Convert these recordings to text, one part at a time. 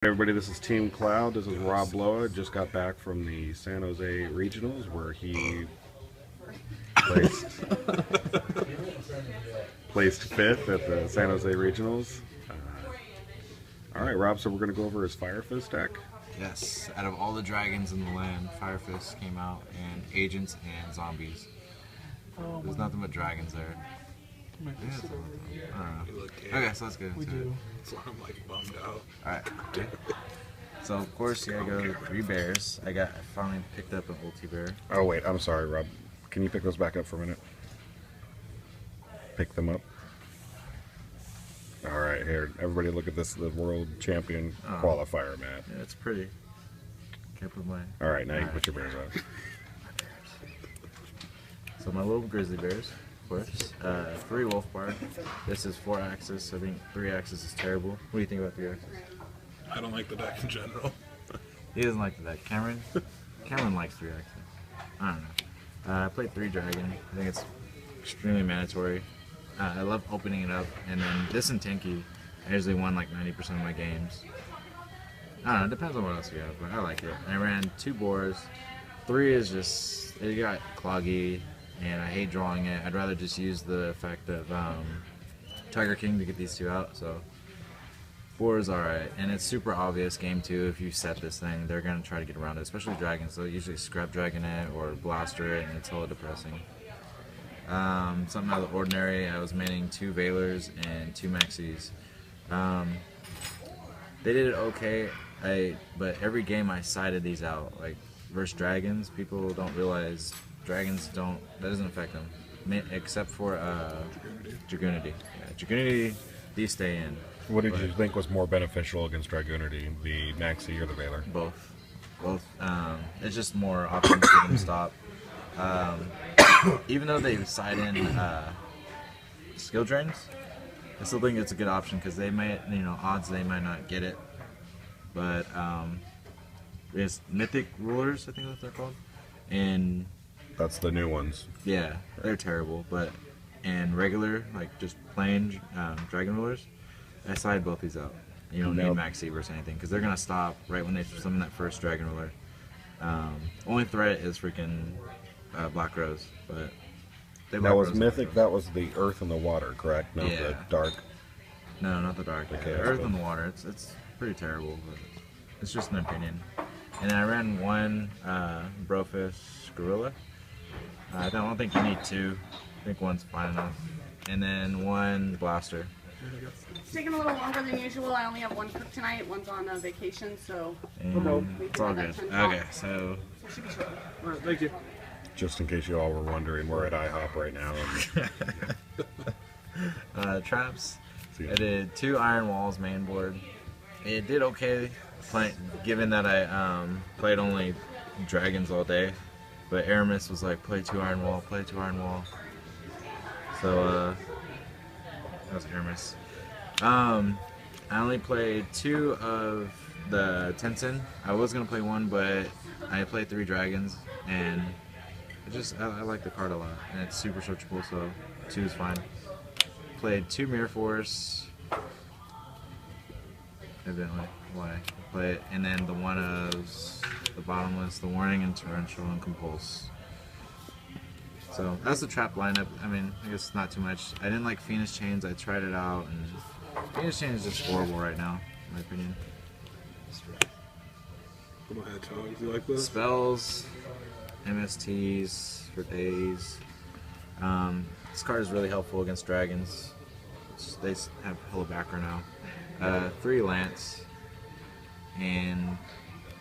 Everybody, this is Team Cloud. This is Rob Loa. Just got back from the San Jose Regionals where he placed fifth at the San Jose Regionals. All right, Rob, so we're going to go over his Fire Fist deck. Yes, out of all the dragons in the land, Fire Fist came out, and agents and zombies. There's nothing but dragons there. Yeah, I don't know. Okay, so let's get into it. So I'm like bummed out. Alright. So of course you gotta go to 3 bears. I finally picked up an ulti bear. Oh wait, I'm sorry, Rob. Can you pick those back up for a minute? Pick them up. All right, here, everybody look at this, the world champion qualifier map. Yeah, it's pretty. Can't put mine. All right, now you put your bears on. So my little grizzly bears, of course. 3 wolf bar. This is 4 axis. I think 3 axis is terrible. What do you think about 3 axis? I don't like the deck in general. He doesn't like the deck. Cameron likes 3 axis. I don't know. I played 3 dragon. I think it's extremely mandatory. I love opening it up, and then this and Tinky, I usually won like 90% of my games. I don't know, it depends on what else you have, but I like it. I ran 2 boars. 3 is just, it got cloggy, and I hate drawing it. I'd rather just use the effect of Tiger King to get these 2 out, so 4 is alright. And it's super obvious game 2, if you set this thing, they're going to try to get around it, especially dragons. They'll usually scrap dragon it or blaster it, and it's hella depressing. Something out of the ordinary, I was manning 2 Veilers and 2 Maxis. They did it okay, but every game I sided these out. Like, versus dragons, people don't realize dragons that doesn't affect them. Except for Dragoonity. Yeah, Dragoonity, these stay in. What did you think was more beneficial against Dragoonity, the Maxi or the Veiler? Both. It's just more options for them to stop. Even though they side in skill drains, I still think it's a good option because they might, odds they might not get it. But there's mythic rulers, I think that's what they're called, and that's the new ones. Yeah, they're terrible. And regular, like just plain dragon rulers, I side both these out. You don't need Maxi versus anything because they're gonna stop right when they summon that first dragon ruler. Only threat is freaking Black Rose, but that was mythic. That was the earth and the water, correct? Not the dark. No, not the dark. The earth and the water. It's pretty terrible, but it's just an opinion. And then I ran 1 Brofish Gorilla. I don't think you need 2. I think 1's fine enough. And then 1 Blaster. It's taking a little longer than usual. I only have 1 cook tonight. 1's on vacation, so it's all good. Okay, so should be short. All right, thank you. Just in case you all were wondering, we're at IHOP right now. Traps. I did 2 Iron Walls main board. It did okay, given that I played only dragons all day. But Aramis was like, play 2 Iron Wall, play 2 Iron Wall. So that was Aramis. I only played 2 of the Tenzin. I was gonna play 1, but I played 3 dragons, and I like the card a lot, and it's super searchable, so 2 is fine. Played 2 Mirror Force. Evidently, why I play it, and then the one of the Bottomless, the Warning, and Torrential, and Compulse. So that's the trap lineup. I mean, I guess not too much. I didn't like Phoenix Chains. I tried it out, and Phoenix Chains is just horrible right now, in my opinion. Go ahead, Charles. You like this? Spells, MSTs for days. This card is really helpful against dragons. They have hella backer now. 3 Lance and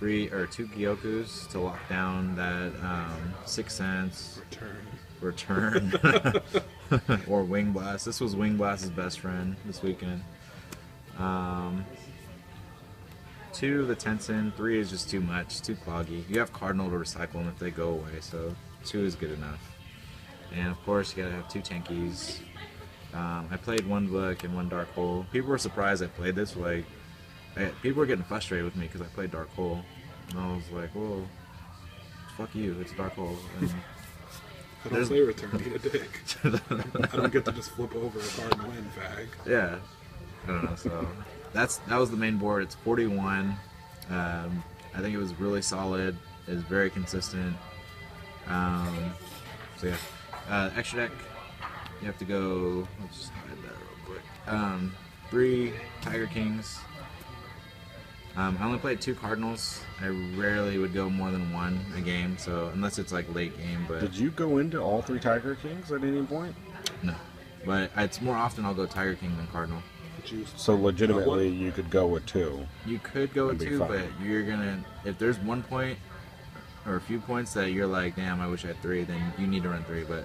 2 Gyokus to lock down that 6th Sense return or Wing Blast. This was Wing Blast's best friend this weekend. 2 of the Tenzin, 3 is just too much, too cloggy. You have Cardinal to recycle them if they go away, so 2 is good enough. And of course, you gotta have 2 Tankies. I played 1 Book and 1 Dark Hole. People were surprised I played this. People were getting frustrated with me because I played Dark Hole, and I was like, "Whoa, fuck you! It's Dark Hole." And I don't play return, being a dick. I don't get to just flip over a card and win, fag. Yeah, I don't know. So that was the main board. It's 41. I think it was really solid. It was very consistent. So yeah, extra deck. You have to go. Let's just hide that real quick. 3 Tiger Kings. I only played 2 Cardinals. I rarely would go more than 1 a game, so unless it's like late game. But Did you go into all 3 Tiger Kings at any point? no, but it's more often I'll go Tiger King than Cardinal. So legitimately, you could go with 2. You could go with That'd be 2, fine. but you're gonna, if there's 1 point or a few points that you're like, damn, I wish I had 3, then you need to run 3. But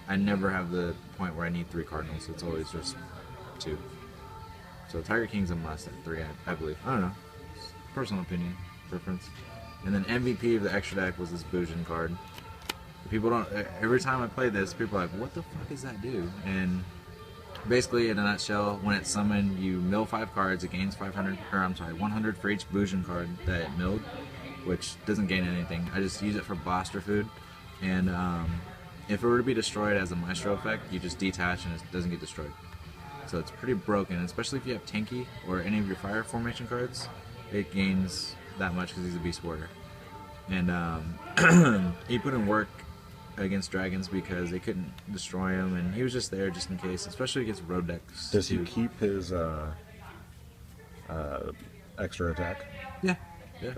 I never have the point where I need 3 Cardinals. It's always just 2. So Tiger King's a must at 3, I believe. I don't know. It's personal opinion, preference. And then MVP of the extra deck was this Bujin card. People don't. Every time I play this, people are like, "What the fuck does that do?" And basically, in a nutshell, when it's summoned, you mill 5 cards. It gains 500, or I'm sorry, 100 for each Bujin card that it milled, which doesn't gain anything. I just use it for blaster food, and if it were to be destroyed as a Maestro effect, you just detach and it doesn't get destroyed. So it's pretty broken, especially if you have Tanky or any of your fire formation cards. It gains that much because he's a Beast Warrior. And he put in work against dragons because they couldn't destroy him, and he was just there just in case, especially against road decks. Does he too. keep his extra attack? Yeah, yeah.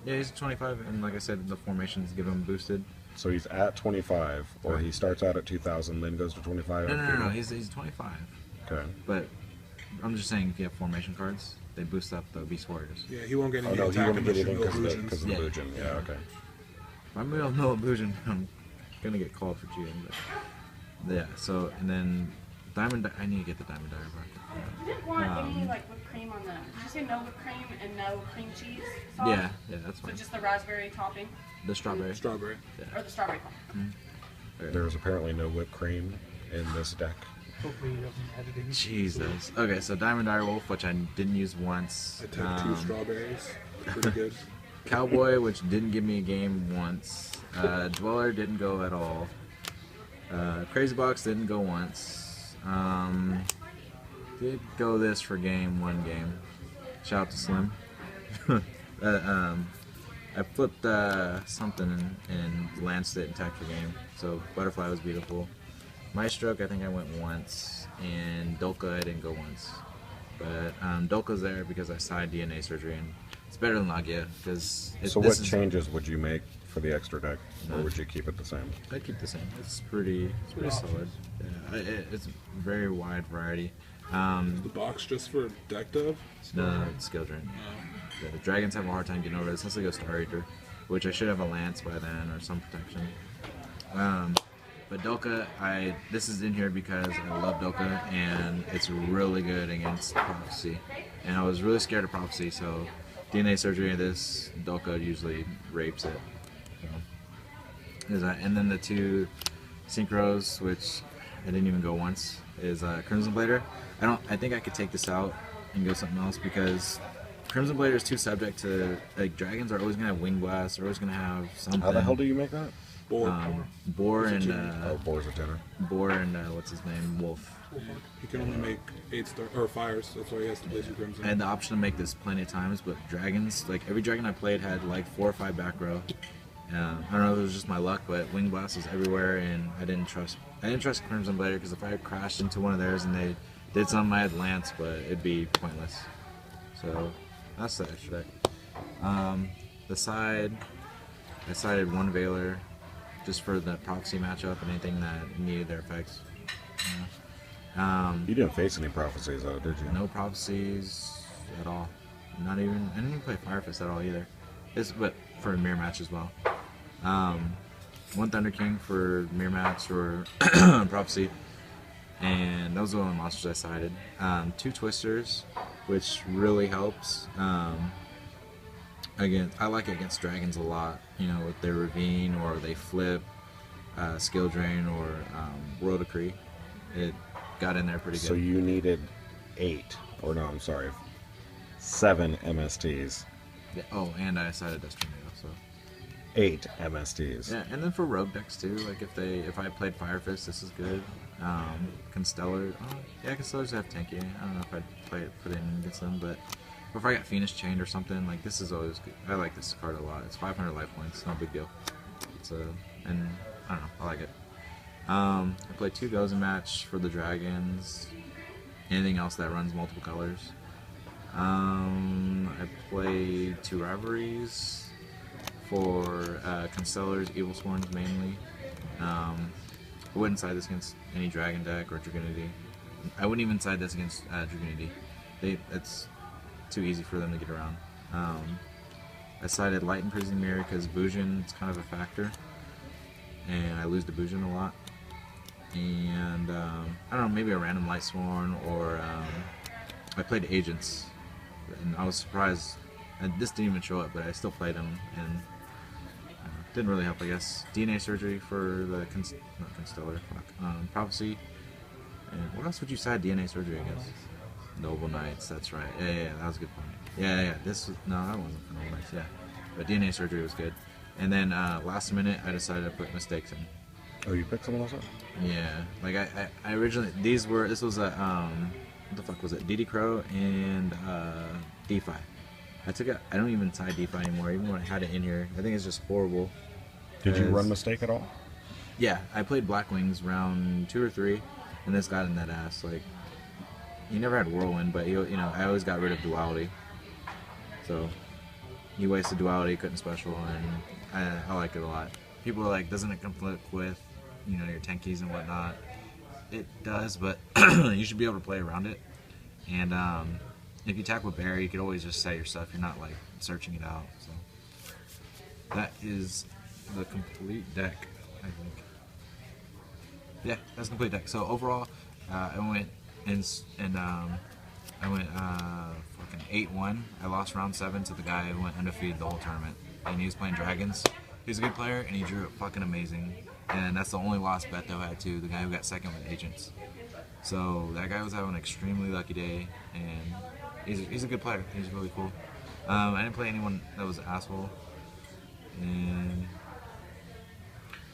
Yeah, he's 25, and like I said, the formations give him boosted. So he's at 25, or he starts out at 2,000, then goes to 25? No, he's 25. Okay. But I'm just saying, if you have formation cards, they boost up the Beast Warriors. Yeah, he won't get Oh any no, he attack wouldn't get unless you anything mill because of the Yeah. Bujin. Yeah, okay. If I mill illusion, I'm gonna get called for cheating. But yeah. So and then diamond. I need to get the diamond dagger back. You didn't want any like whipped cream on the. Did you say no whipped cream and no cream cheese sauce? Yeah, that's So fine. just the raspberry topping The strawberry. Strawberry. or the strawberry topping. There's apparently no whipped cream in this deck. Hopefully you don't have editing. Jesus. Okay, so Diamond Direwolf, which I didn't use once. I took 2 strawberries. Pretty good. Cowboy, which didn't give me a game once. Dweller didn't go at all. Crazy Box didn't go once. Did go this for one game. Shout out to Slim. I flipped something and lanced it and tacked for game. So Butterfly was beautiful. Maestroke, I think I went once, and Dolka I didn't go once. But Dolka's there because I side DNA surgery, and it's better than Lagia because. So what changes would you make for the extra deck, or would you keep it the same? I'd keep the same. It's pretty solid. Yeah, it's a very wide variety. The box just for deck dev? No, it's skill drain. Yeah, the dragons have a hard time getting over this unless they go Star Eater, which I should have a lance by then or some protection. But Dolka, this is in here because I love Dolka, and it's really good against Prophecy. And I was really scared of Prophecy, so DNA surgery of this, Dolka usually rapes it. So, and then the 2 synchros, which I didn't even go once, is Crimson Blader. I think I could take this out and go something else because Crimson Blader is too subject to, like, dragons are always gonna have Wing Blast, they're always gonna have something. How the hell do you make that? Boar and Boar's a tenor. Boar and what's his name, Wolf. He can only make 8-star or fires. That's why he has to play 2 crimson. I had the option to make this plenty of times, but dragons, like every dragon I played had like 4 or 5 back row. I don't know if it was just my luck, but Wing Blast was everywhere, and I didn't trust Crimson Blader because if I had crashed into one of theirs and they did something, I had Lance, but it'd be pointless. So that's the extra deck. The side, I sided 1 Veiler just for the Prophecy matchup and anything that needed their effects. You didn't face any prophecies though, did you? No Prophecies at all. I didn't even play Fire Fist at all either. But for a mirror match as well. 1 Thunder King for mirror match or Prophecy, and those are the only monsters I sided. 2 Twisters, which really helps. Again, I like it against dragons a lot. With their Ravine or they flip, Skill Drain or World Decree. It got in there pretty good. So you needed 7 MSTs. Yeah, oh, and I sided Dust Tornado, so 8 MSTs. yeah. And then for rogue decks too, like if I played Fire Fist, this is good. Constellar. Yeah, Constellars have tanky. I don't know if I'd put in against them, but if I got Phoenix Chained or something, like this is always good. I like this card a lot. It's 500 life points, no big deal. It's and I don't know, I like it. I played 2 goes a match for the dragons. Anything else that runs multiple colors. I played 2 rivalries for Constellars, Evil Sworns mainly. I wouldn't side this against any Dragon deck or Dragonity. I wouldn't even side this against Dragonity. It's too easy for them to get around. I sided Light and Prison Mirror because Bujin is kind of a factor, and I lose to Bujin a lot. And I don't know, maybe a random Light Sworn, or I played Agents, and I was surprised. And this didn't even show up, but I still played them, and didn't really help, I guess. DNA Surgery for the not Constellar, Prophecy. And what else would you side DNA Surgery against? Noble Knights, that's right. Yeah, that was a good point. Yeah. This was, no, that wasn't for Noble Knights. Yeah, but DNA Surgery was good. And then last minute, I decided to put Mistakes in. Oh, you picked some of those up? Yeah, like I originally, this was a what the fuck was it? DD Crow and DeFi. I don't even side DeFi anymore, even when I had it in here. I think it's just horrible. Did you run Mistake at all? Yeah, I played Black Wings round 2 or 3, and this got in that ass. Like, he never had Whirlwind, but I always got rid of Duality. So he wasted Duality, couldn't special, and I liked it a lot. People are like, doesn't it conflict with your tankies and whatnot? It does, but you should be able to play around it. And if you attack with Barry, you could always just set your stuff. You're not like searching it out. So that is the complete deck, I think. Yeah, that's the complete deck. So overall, I went fucking 8-1. I lost round 7 to the guy who went undefeated the whole tournament, and he was playing dragons. He's a good player, and he drew it fucking amazing. And that's the only lost bet though I had to the guy who got second with Agents. So that guy was having an extremely lucky day, and he's a good player. He's really cool. I didn't play anyone that was an asshole. And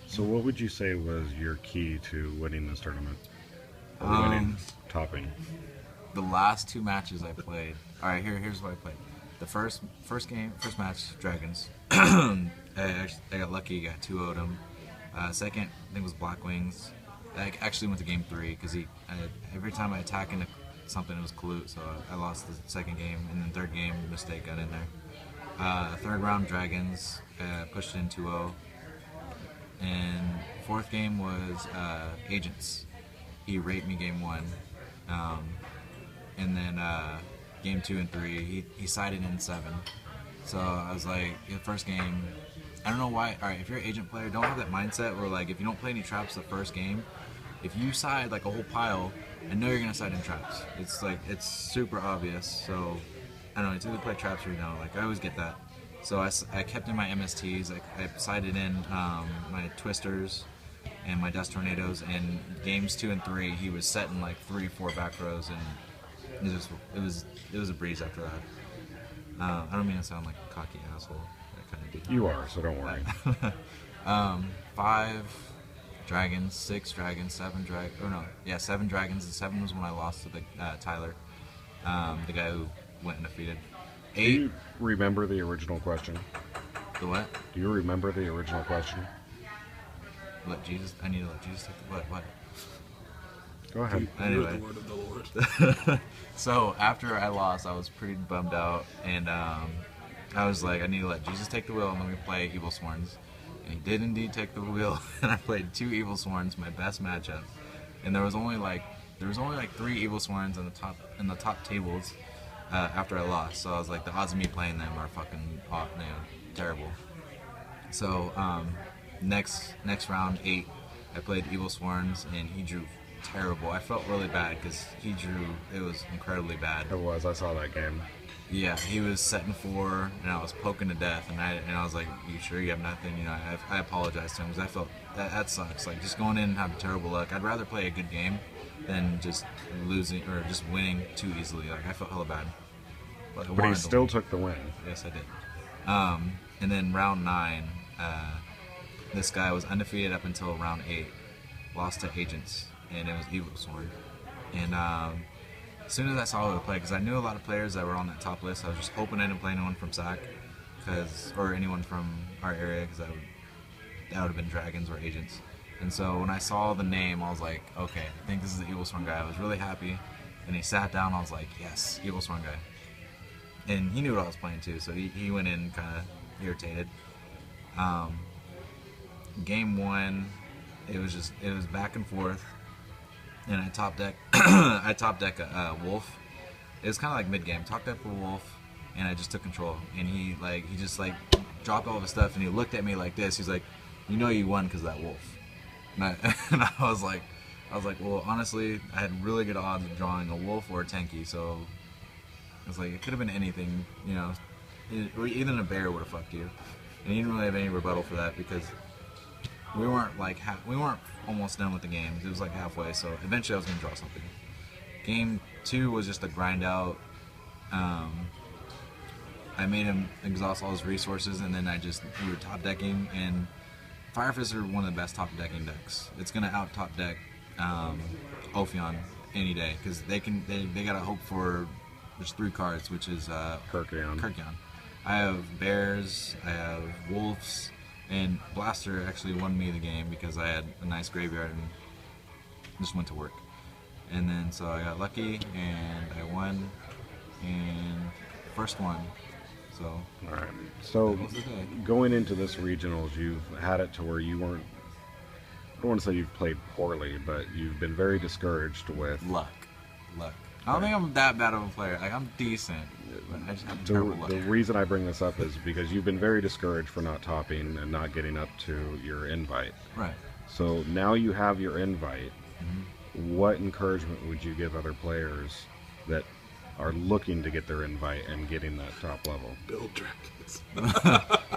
so what would you say was your key to winning this tournament? Or topping? The last 2 matches I played. All right, here's what I played. The first match, Dragons. I got lucky, got 2-0'd him. Second, I think, was Black Wings. I actually went to game 3 because every time I attack into something, it was Collude, so I lost the second game, and then third game, Mistake got in there. Third round, Dragons, pushed it in 2-0. And fourth game was Agents. He raped me game 1. And then game 2 and 3, he sided in 7. So I was like, the first game, I don't know why. Alright, if you're an Agent player, don't have that mindset where, like, if you don't play any traps the first game, if you side like a whole pile, I know you're gonna side in traps. It's like, it's super obvious. So I don't know, it's either play traps or you don't. Like, I always get that. So I kept in my MSTs. I sided in my Twisters and my Dust Tornadoes. And games 2 and 3, he was setting like 3-4 back rows, and it was a breeze after that. I don't mean to sound like a cocky asshole. I kind of do. You are, so don't worry. 5 dragons, 6 dragons, 7 dragons. Oh no, yeah, 7 dragons. And 7 was when I lost to the Tyler, the guy who went undefeated. 8. Do you remember the original question? The what? Do you remember the original question? Let Jesus. I need to let Jesus take the what? Go ahead. Anyway. The word of the Lord. So after I lost, I was pretty bummed out, and I was like, I need to let Jesus take the wheel, and let me play Evil Sworns. And he did indeed take the wheel, and I played 2 Evil Sworns, my best matchup. And there was only like 3 Evil Sworns in the top tables after I lost. So I was like, the odds of me playing them are fucking terrible. So next round 8, I played Evil Sworns, and he drew terrible. I felt really bad because it was incredibly bad. It was. I saw that game. Yeah, he was setting 4, and I was poking to death, and I was like, "You sure you have nothing?" I apologized to him because I felt that sucks. Like, just going in and having terrible luck. I'd rather play a good game than just losing or just winning too easily. Like, I felt hella bad. But he still took the win. Yes, I did. And then round 9, this guy was undefeated up until round 8. Lost to Agents. and it was Evilsworn. And as soon as I saw it play, because I knew a lot of players that were on that top list, I was just hoping I didn't play anyone from SAC, or anyone from our area, because that would have been dragons or agents. And so when I saw the name, I was like, okay, I think this is the Evilsworn guy. I was really happy. And he sat down, I was like, yes, Evilsworn guy. And he knew what I was playing too, so he went in kind of irritated. Game 1, it was back and forth, and I top deck a Wolf. It was kind of like mid game. Top deck a Wolf, and I just took control. And he just dropped all of his stuff, and he looked at me like this. He's like, "You know you won because of that Wolf." And I was like, well, honestly, I had really good odds of drawing a Wolf or a Tenki, so I was like, it could have been anything, you know. Even a bear would have fucked you. And he didn't really have any rebuttal for that because we weren't almost done with the game. It was like halfway, so eventually I was gonna draw something. Game 2 was just a grind out. I made him exhaust all his resources, and then we were top decking, and Fire Fists are one of the best top decking decks. It's gonna out top deck Ophion any day because they gotta hope for there's 3 cards, which is Kirkion. I have bears, I have wolves, and Blaster actually won me the game because I had a nice graveyard and just went to work. And then so I got lucky and I won, and first one. So all right. So that was the day. going into this regionals, you've had it to where you weren't. I don't want to say you've played poorly, but you've been very discouraged with Luck. I don't think I'm that bad of a player. Like, I'm decent, but I just have terrible luck. The reason I bring this up is because you've been very discouraged for not topping and not getting up to your invite. Right. So now you have your invite. Mm-hmm. What encouragement would you give other players that are looking to get their invite and getting that top level? Build dragons.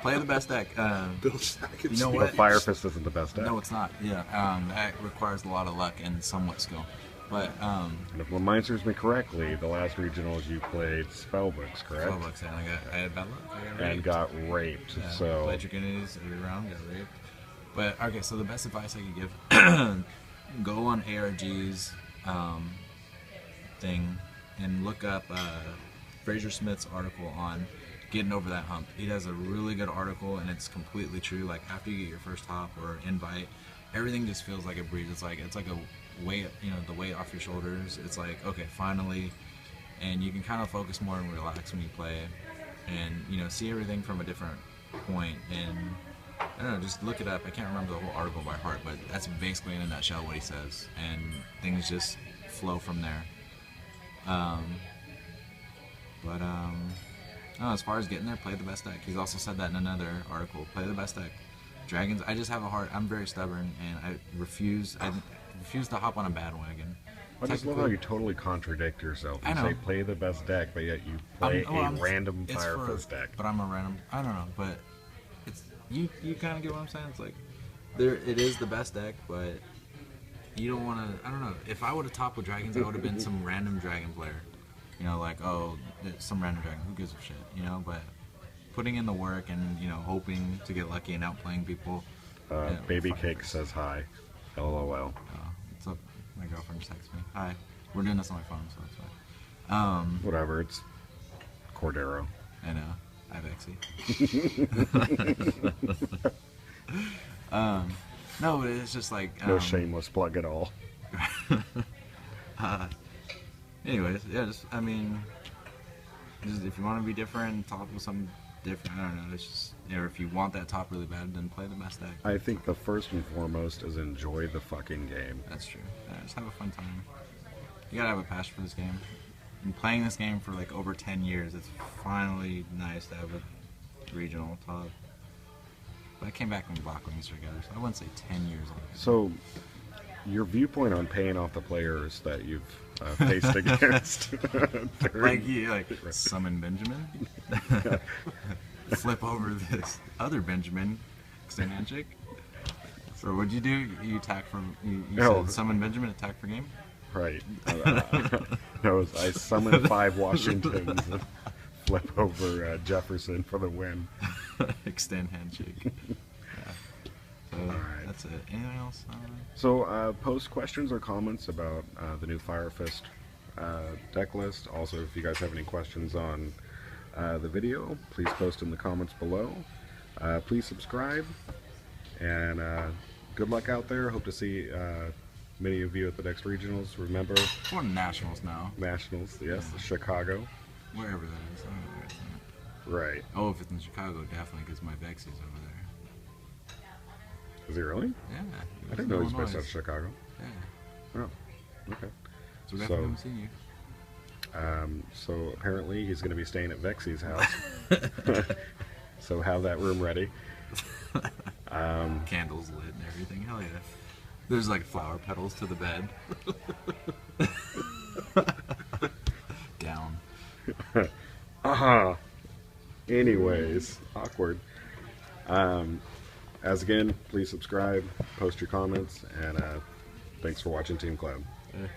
Play the best deck. Build dragons. You know But what? Fire Fist isn't the best deck. No, it's not. Yeah, that requires a lot of luck and somewhat skill. But And if my mind serves me correctly, the last regionals you played Spellbooks, correct? Spellbooks, and I had bad luck. I got raped. And got raped. Yeah, So played Dragonities every round, got raped. But okay, so the best advice I could give: go on ARG's thing and look up Fraser Smith's article on getting over that hump. He does a really good article, and it's completely true. Like, after you get your first top or invite, everything just feels like a breeze. It's like a weight, you know, the weight off your shoulders. It's like, okay, finally, and you can kind of focus more and relax when you play, and, you know, see everything from a different point. And I don't know, just look it up. I can't remember the whole article by heart, but that's basically in a nutshell what he says, and things just flow from there. No, as far as getting there, play the best deck. He's also said that in another article. Play the best deck. Dragons, I just have a heart. I'm very stubborn, and I refuse to hop on a bandwagon. I just love how you totally contradict yourself. You I know. say play the best deck, but yet you play random Fire Fist deck. But I'm a random. I don't know, but it's you kind of get what I'm saying. It's like it is the best deck, but you don't want to. I don't know. If I would have topped with dragons, I would have been some random dragon player. You know, like, oh, it's some random dragon. Who gives a shit? You know, but putting in the work and, you know, hoping to get lucky and outplaying people. Baby Cake says hi. LOL. What's up? My girlfriend just texted me. Hi. We're doing this on my phone, so that's why. Whatever, it's Cordero. I know. I have Exy. No, but it's just like... No shameless plug at all. Anyways, yeah, just if you want to be different, top with something different, I don't know, it's just, or if you want that top really bad, then play the best deck. I think the first and foremost is enjoy the fucking game. That's true. Yeah, just have a fun time. You gotta have a passion for this game. And playing this game for like over 10 years, it's finally nice to have a regional top. But I came back when Blackwings together, so I wouldn't say 10 years. So, your viewpoint on paying off the players that you've faced against. like summon Benjamin, flip over this other Benjamin, extend handshake. So what'd you do? You attack for you said summon Benjamin, attack for game. Right. No, I summoned 5 Washingtons and flip over Jefferson for the win. Extend handshake. Yeah. That's it. Anything else? So post questions or comments about the new Fire Fist deck list. Also, if you guys have any questions on the video, please post in the comments below. Please subscribe, and good luck out there. Hope to see many of you at the next regionals. Remember, We're nationals now. nationals, yes, Chicago. Wherever that is. I don't know where it's at. Right. Oh, if it's in Chicago, definitely, because my Vex is over there. Is he really? Yeah. I didn't know he was based out of Chicago. Yeah. Oh, okay. So we haven't seen you. So apparently he's going to be staying at Vexy's house. So have that room ready. Candles lit and everything. Hell yeah. There's like flower petals to the bed. Down. Anyways, awkward. As again, please subscribe, post your comments, and thanks for watching Team Cloud. Yeah.